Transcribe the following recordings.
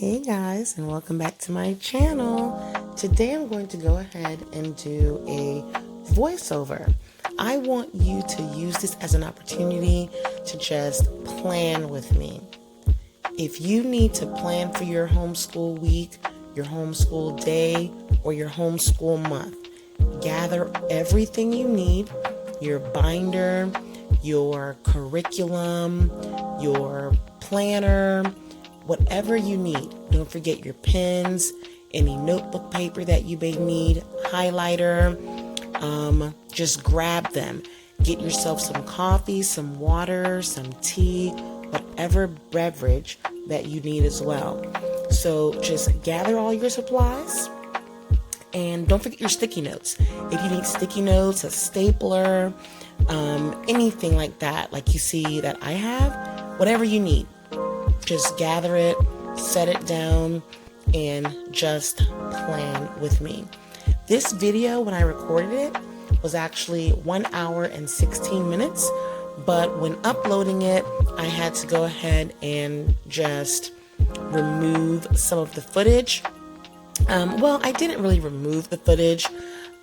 Hey guys, and welcome back to my channel. Today I'm going to go ahead and do a voiceover. I want you to use this as an opportunity to just plan with me. If you need to plan for your homeschool week, your homeschool day, or your homeschool month, gather everything you need, your binder, your curriculum, your planner, whatever you need. Don't forget your pens, any notebook paper that you may need, highlighter. Just grab them. Get yourself some coffee, some water, some tea, whatever beverage that you need as well. So just gather all your supplies. And don't forget your sticky notes. If you need sticky notes, a stapler, anything like that, like you see that I have, whatever you need, just gather it, set it down, and just plan with me. This video, when I recorded it, was actually 1 hour and 16 minutes, but when uploading it, I had to go ahead and just remove some of the footage. Well, I didn't really remove the footage.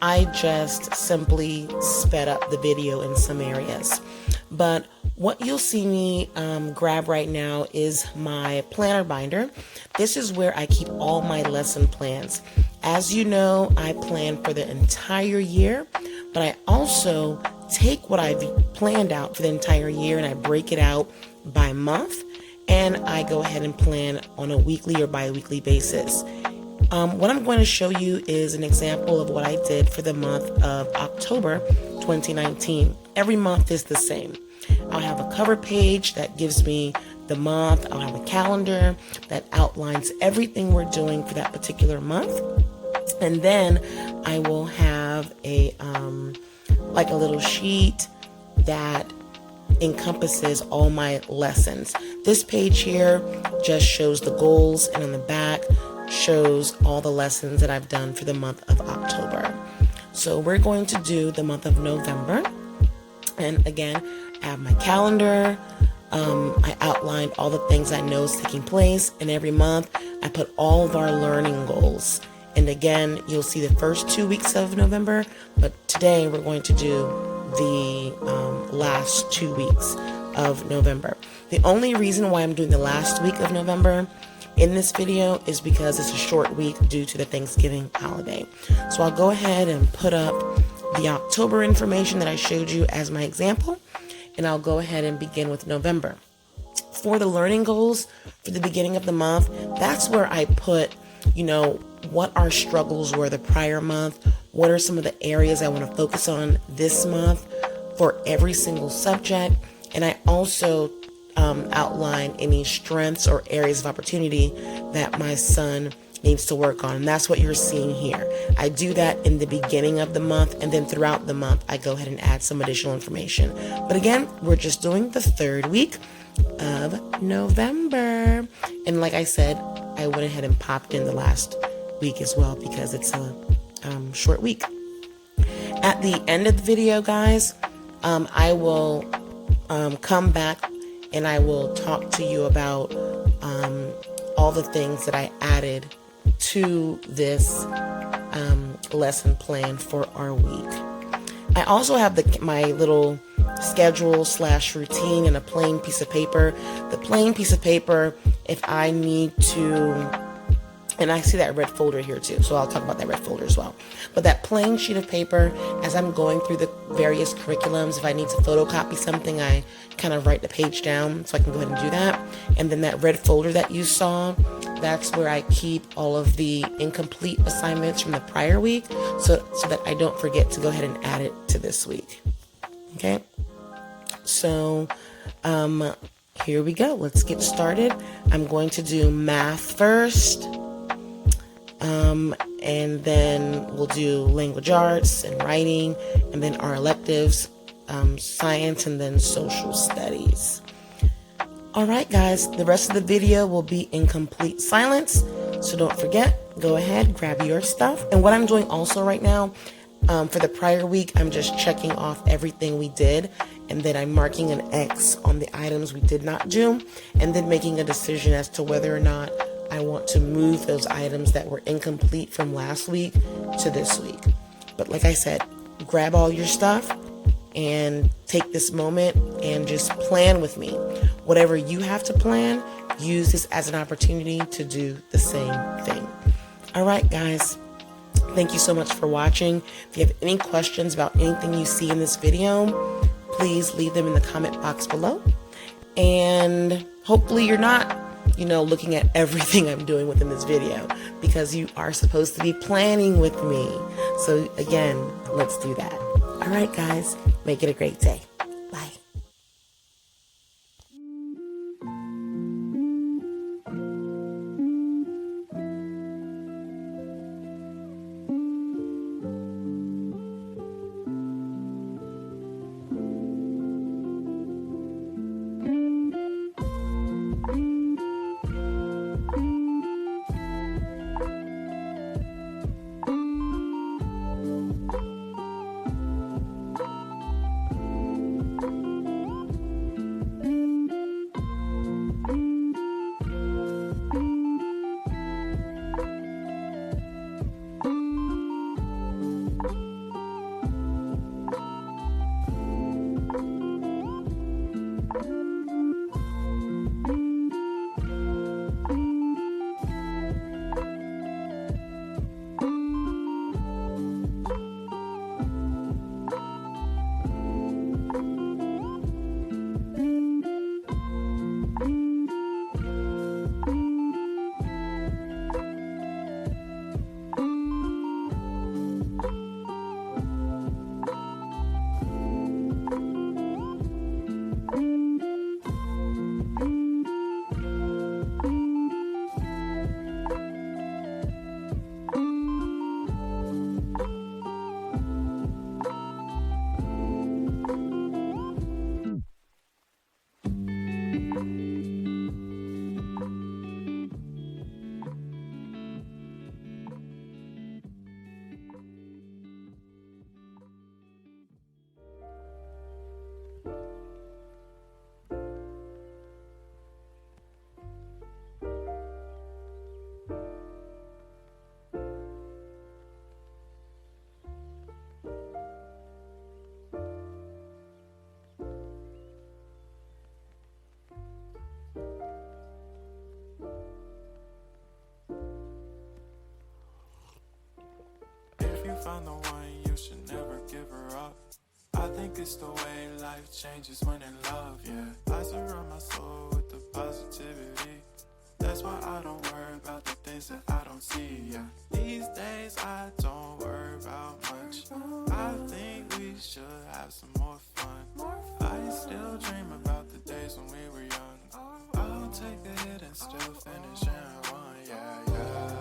I just simply sped up the video in some areas. But what you'll see me grab right now is my planner binder. This is where I keep all my lesson plans. As you know, I plan for the entire year, but I also take what I've planned out for the entire year and I break it out by month, and I go ahead and plan on a weekly or bi-weekly basis. What I'm going to show you is an example of what I did for the month of October 2019. Every month is the same. I'll have a cover page that gives me the month. I'll have a calendar that outlines everything we're doing for that particular month. And then I will have a like a little sheet that encompasses all my lessons. This page here just shows the goals, and on the back shows all the lessons that I've done for the month of October. So we're going to do the month of November. And again, I have my calendar. I outlined all the things I know is taking place. And every month I put all of our learning goals. And again, you'll see the first 2 weeks of November. But today we're going to do the last 2 weeks of November. The only reason why I'm doing the last week of November in this video is because it's a short week due to the Thanksgiving holiday. So I'll go ahead and put up the October information that I showed you as my example, and I'll go ahead and begin with November. For the learning goals for the beginning of the month, that's where I put, what our struggles were the prior month, what are some of the areas I want to focus on this month for every single subject, and I also outline any strengths or areas of opportunity that my son needs to work on. And that's what you're seeing here. I do that in the beginning of the month, and then throughout the month, I go ahead and add some additional information. But again, we're just doing the third week of November. And like I said, I went ahead and popped in the last week as well because it's a short week. At the end of the video, guys, I will come back and I will talk to you about all the things that I added to this lesson plan for our week. I also have my little schedule / routine in a plain piece of paper. The plain piece of paper, if I need to, and I see that red folder here too, so I'll talk about that red folder as well. But that plain sheet of paper, as I'm going through the various curriculums, if I need to photocopy something, I kind of write the page down so I can go ahead and do that. And then that red folder that you saw, that's where I keep all of the incomplete assignments from the prior week, so that I don't forget to go ahead and add it to this week. Okay? So, here we go. Let's get started. I'm going to do math first. And then we'll do language arts and writing, and then our electives, science, and then social studies. All right, guys, the rest of the video will be in complete silence. So don't forget, go ahead, grab your stuff. And what I'm doing also right now, for the prior week, I'm just checking off everything we did, and then I'm marking an X on the items we did not do, and then making a decision as to whether or not I want to move those items that were incomplete from last week to this week. But like I said, grab all your stuff and take this moment and just plan with me. Whatever you have to plan, use this as an opportunity to do the same thing. All right, guys. Thank you so much for watching. If you have any questions about anything you see in this video, please leave them in the comment box below. And hopefully you're not, looking at everything I'm doing within this video, because you are supposed to be planning with me. So again, let's do that. All right, guys, make it a great day. Bye. Find the one, you should never give her up. I think it's the way life changes when in love, yeah. I surround my soul with the positivity. That's why I don't worry about the things that I don't see, yeah. These days I don't worry about much. I think we should have some more fun. I still dream about the days when we were young. I'll take a hit and still finish and run, yeah, yeah.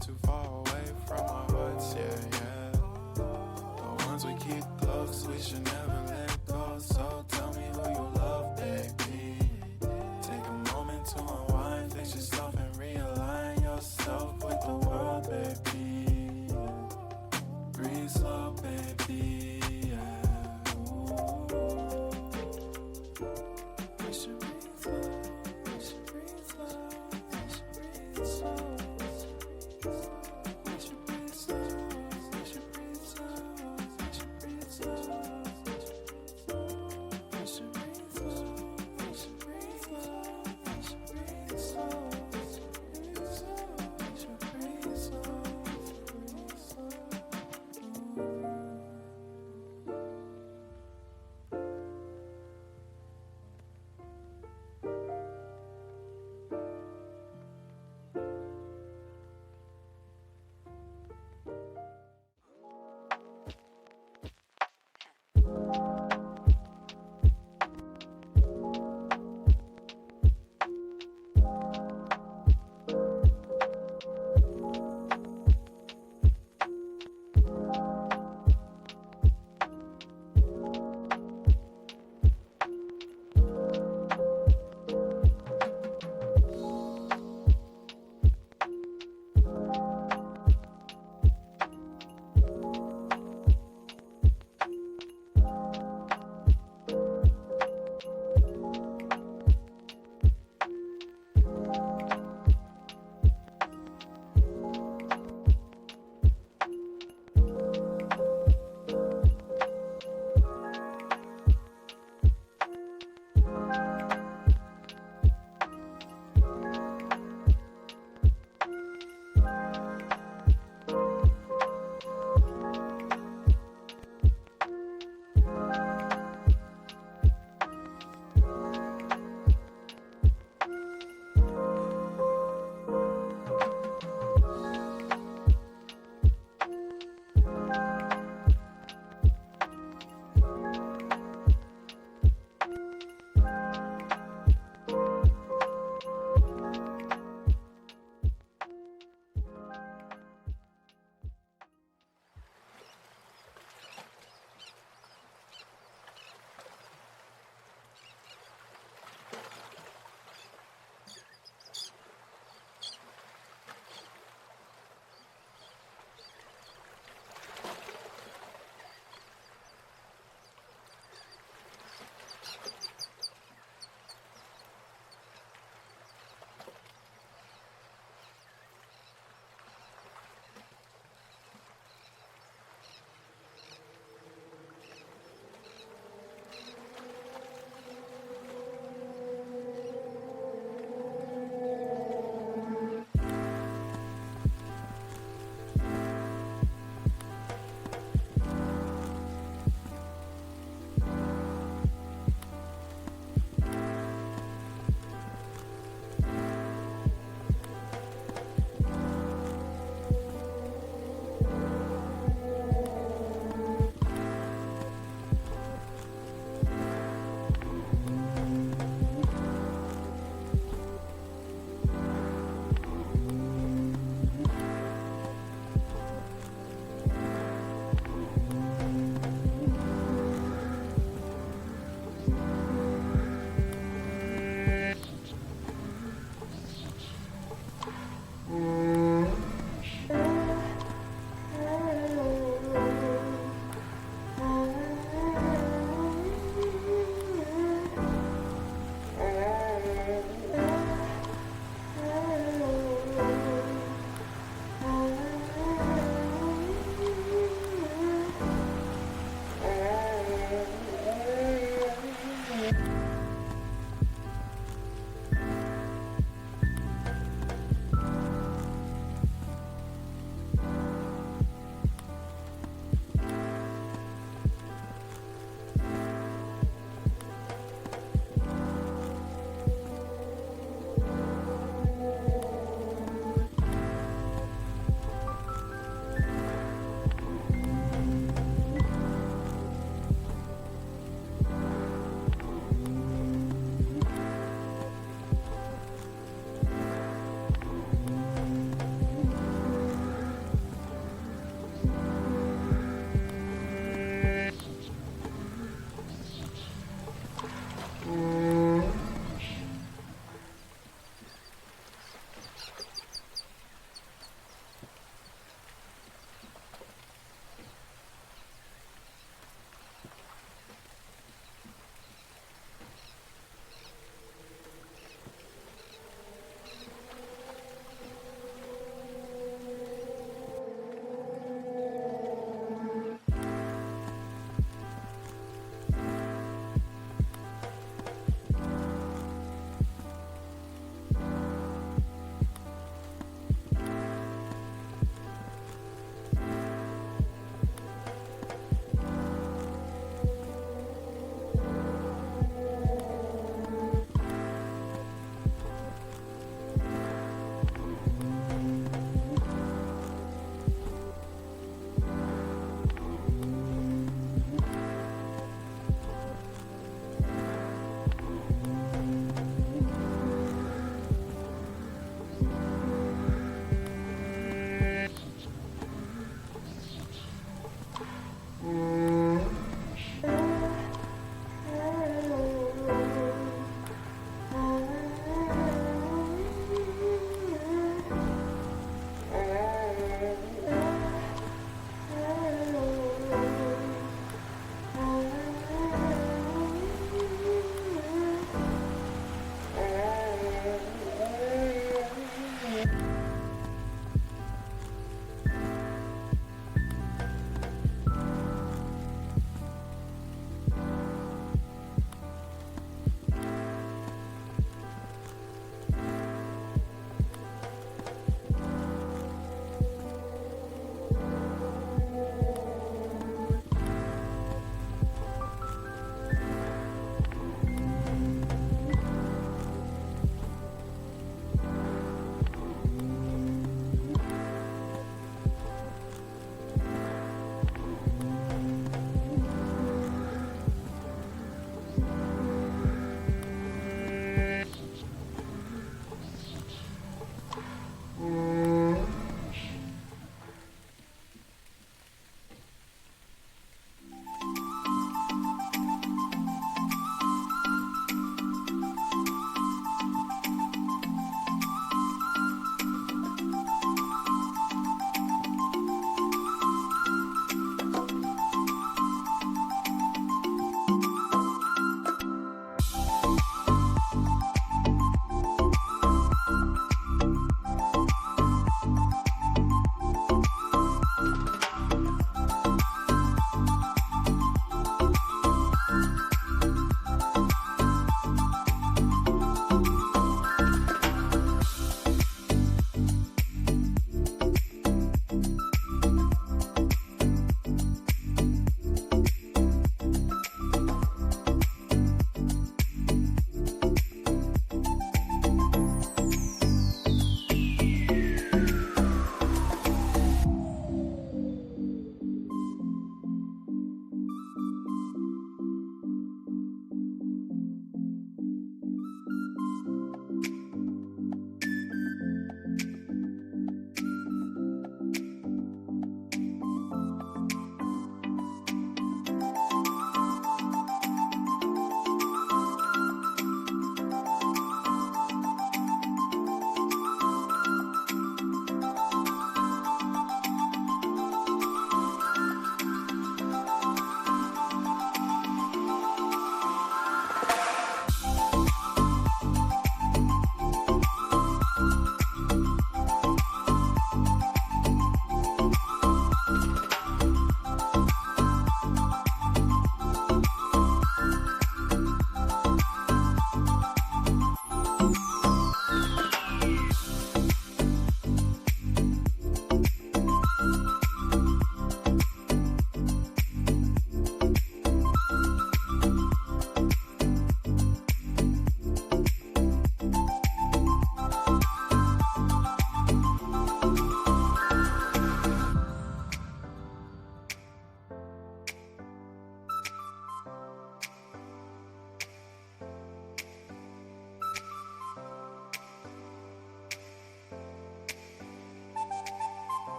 Too far away from our hearts, yeah, yeah. The ones we keep close, we should never let go. So tell me who you love, baby. Take a moment to unwind, fix yourself and realign yourself with the world, baby. Breathe slow, baby, yeah. We should breathe slow, we should breathe slow, we should breathe slow.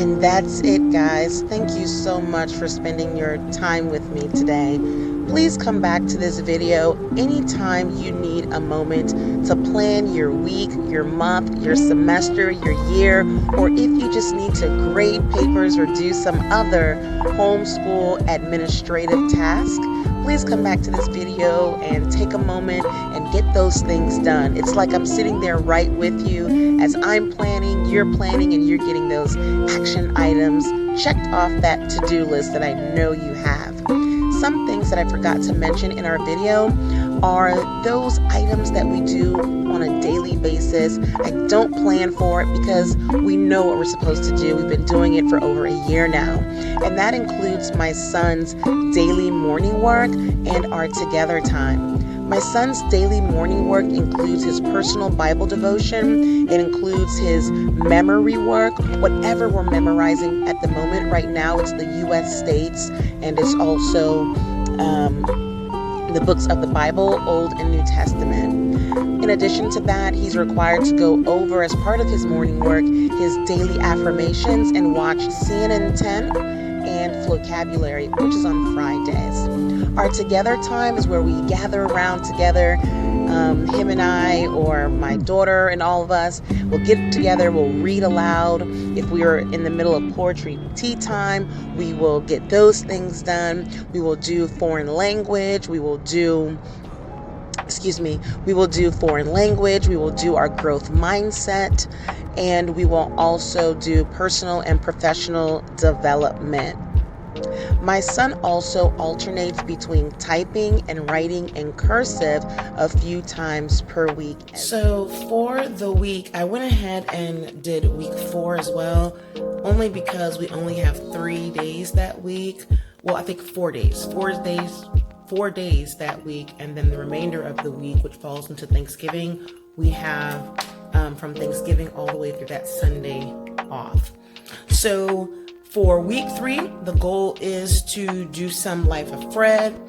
And that's it, guys. Thank you so much for spending your time with me today. Please come back to this video anytime you need a moment to plan your week, your month, your semester, your year, or if you just need to grade papers or do some other homeschool administrative task. Please come back to this video and take a moment and get those things done. It's like I'm sitting there right with you as I'm planning, you're planning, and you're getting those action items checked off that to-do list that I know you have. Some things that I forgot to mention in our video are those items that we do on a daily basis. I don't plan for it because we know what we're supposed to do. We've been doing it for over a year now. And that includes my son's daily morning work and our together time. My son's daily morning work includes his personal Bible devotion. It includes his memory work, whatever we're memorizing at the moment. Right now, it's the U.S. states, and it's also the books of the Bible, Old and New Testament. In addition to that, he's required to go over, as part of his morning work, his daily affirmations and watch CNN 10 and vocabulary, which is on Fridays. Our together time is where we gather around together. Him and I, or my daughter and all of us, will get together, we'll read aloud. If we are in the middle of poetry tea time, we will get those things done. We will do foreign language. We will do foreign language. We will do our growth mindset. And we will also do personal and professional development. My son also alternates between typing and writing in cursive a few times per week. So for the week, I went ahead and did week 4 as well, only because we only have 3 days that week. Well, I think 4 days. 4 days that week, and then the remainder of the week, which falls into Thanksgiving, we have from Thanksgiving all the way through that Sunday off. So for week 3, the goal is to do some Life of Fred,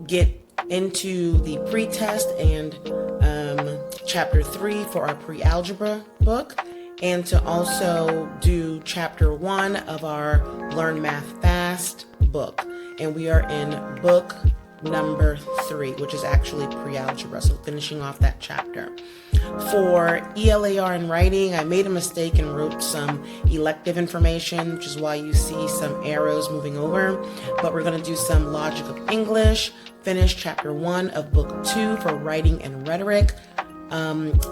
get into the pre-test and chapter 3 for our pre-algebra book, and to also do chapter 1 of our Learn Math Fast book. And we are in book number 3, which is actually pre-algebra, so finishing off that chapter. For ELAR and writing, I made a mistake and wrote some elective information, which is why you see some arrows moving over. But we're going to do some logic of English, finish chapter 1 of book 2 for writing and rhetoric,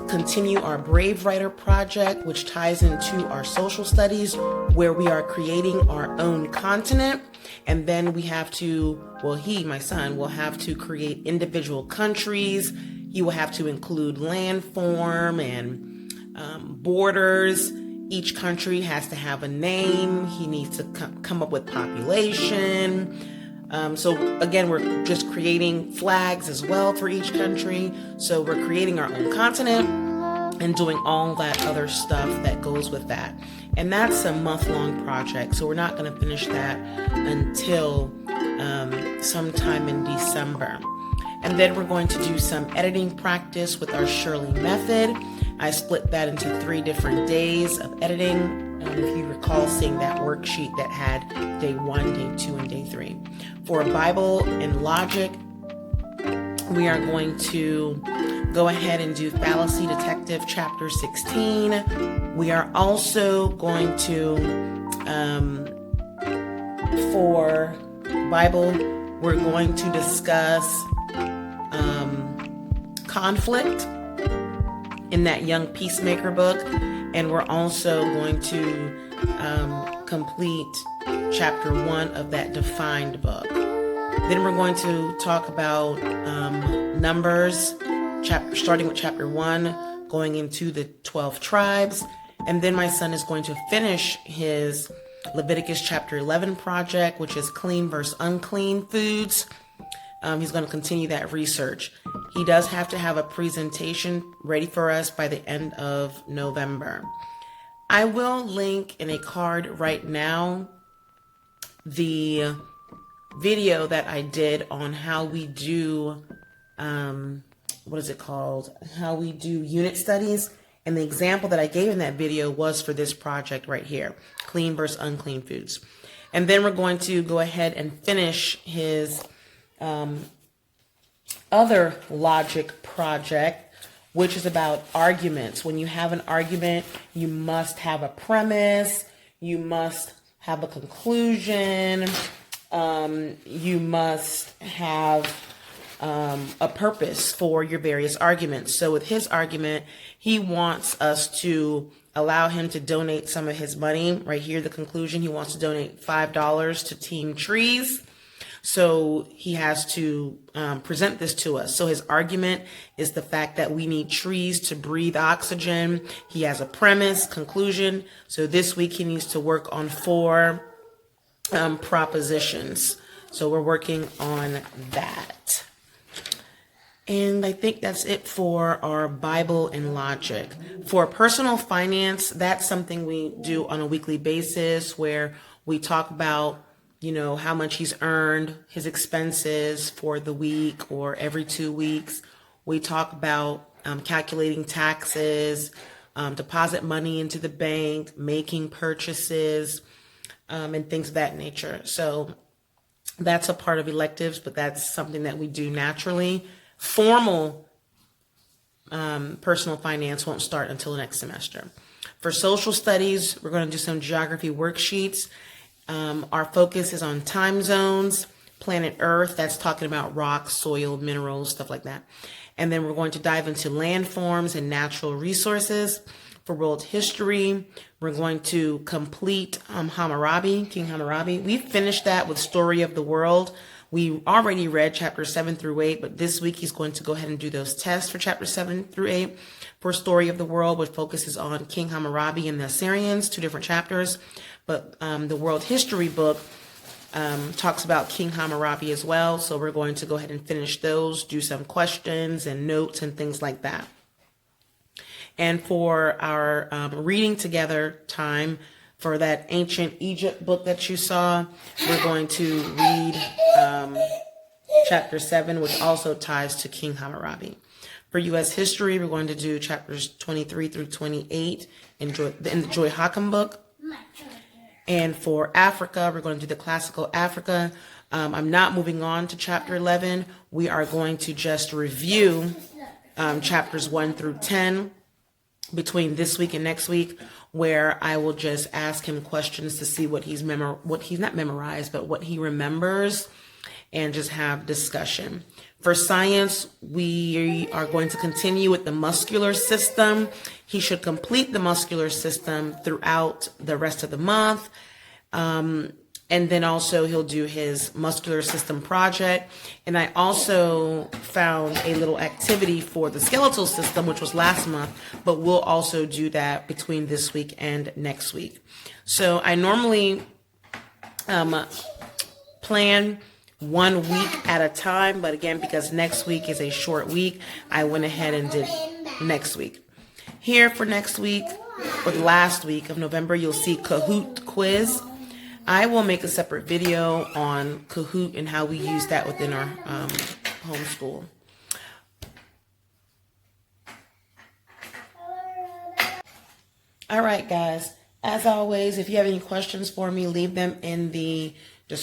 continue our Brave Writer project, which ties into our social studies, where we are creating our own continent. And then we have to, my son, will have to create individual countries. He will have to include landform and borders. Each country has to have a name. He needs to come up with population. So again, we're just creating flags as well for each country. So we're creating our own continent and doing all that other stuff that goes with that. And that's a month-long project. So we're not going to finish that until sometime in December. And then we're going to do some editing practice with our Shirley method. I split that into 3 different days of editing. If you recall seeing that worksheet that had day 1, day 2, and day 3. For Bible and logic, we are going to go ahead and do Fallacy Detective chapter 16. We are also going to, for Bible, we're going to discuss conflict in that Young Peacemaker book, and we're also going to complete chapter 1 of that Defined book. Then we're going to talk about Numbers, starting with chapter 1, going into the 12 tribes, and then my son is going to finish his Leviticus chapter 11 project, which is clean versus unclean foods. He's going to continue that research. He does have to have a presentation ready for us by the end of November. I will link in a card right now the video that I did on how we do, how we do unit studies. And the example that I gave in that video was for this project right here, clean versus unclean foods. And then we're going to go ahead and finish his other logic project, which is about arguments. When you have an argument, you must have a premise, you must have a conclusion, you must have a purpose for your various arguments. So with his argument, he wants us to allow him to donate some of his money. Right here, the conclusion, he wants to donate $5 to Team Trees. So he has to present this to us. So his argument is the fact that we need trees to breathe oxygen. He has a premise, conclusion. So this week he needs to work on 4 propositions. So we're working on that. And I think that's it for our Bible and logic. For personal finance, that's something we do on a weekly basis where we talk about, you know, how much he's earned, his expenses for the week or every 2 weeks. We talk about calculating taxes, deposit money into the bank, making purchases, and things of that nature. So that's a part of electives, but that's something that we do naturally. Formal personal finance won't start until next semester. For social studies, we're going to do some geography worksheets. Our focus is on time zones, planet Earth, that's talking about rocks, soil, minerals, stuff like that. And then we're going to dive into landforms and natural resources. For world history, we're going to complete Hammurabi, King Hammurabi. We finished that with Story of the World. We already read chapters 7 through 8, but this week he's going to go ahead and do those tests for chapters 7 through 8 for Story of the World, which focuses on King Hammurabi and the Assyrians, 2 different chapters. But the world history book talks about King Hammurabi as well. So we're going to go ahead and finish those, do some questions and notes and things like that. And for our reading together time, for that ancient Egypt book that you saw, we're going to read chapter 7, which also ties to King Hammurabi. For U.S. history, we're going to do chapters 23 through 28 in the Joy Hockham book. And for Africa, we're going to do the classical Africa. I'm not moving on to chapter 11. We are going to just review chapters 1 through 10 between this week and next week, where I will just ask him questions to see what he's not memorized, but what he remembers, and just have discussion. For science, we are going to continue with the muscular system. He should complete the muscular system throughout the rest of the month. And then also he'll do his muscular system project. And I also found a little activity for the skeletal system, which was last month, but we'll also do that between this week and next week. So I normally plan 1 week at a time, but again, because next week is a short week, I went ahead and did next week. Here for next week, or the last week of November, you'll see Kahoot quiz. I will make a separate video on Kahoot and how we use that within our homeschool. All right, guys. As always, if you have any questions for me, leave them in the in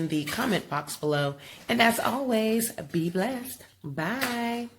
the comment box below. And as always, be blessed. Bye.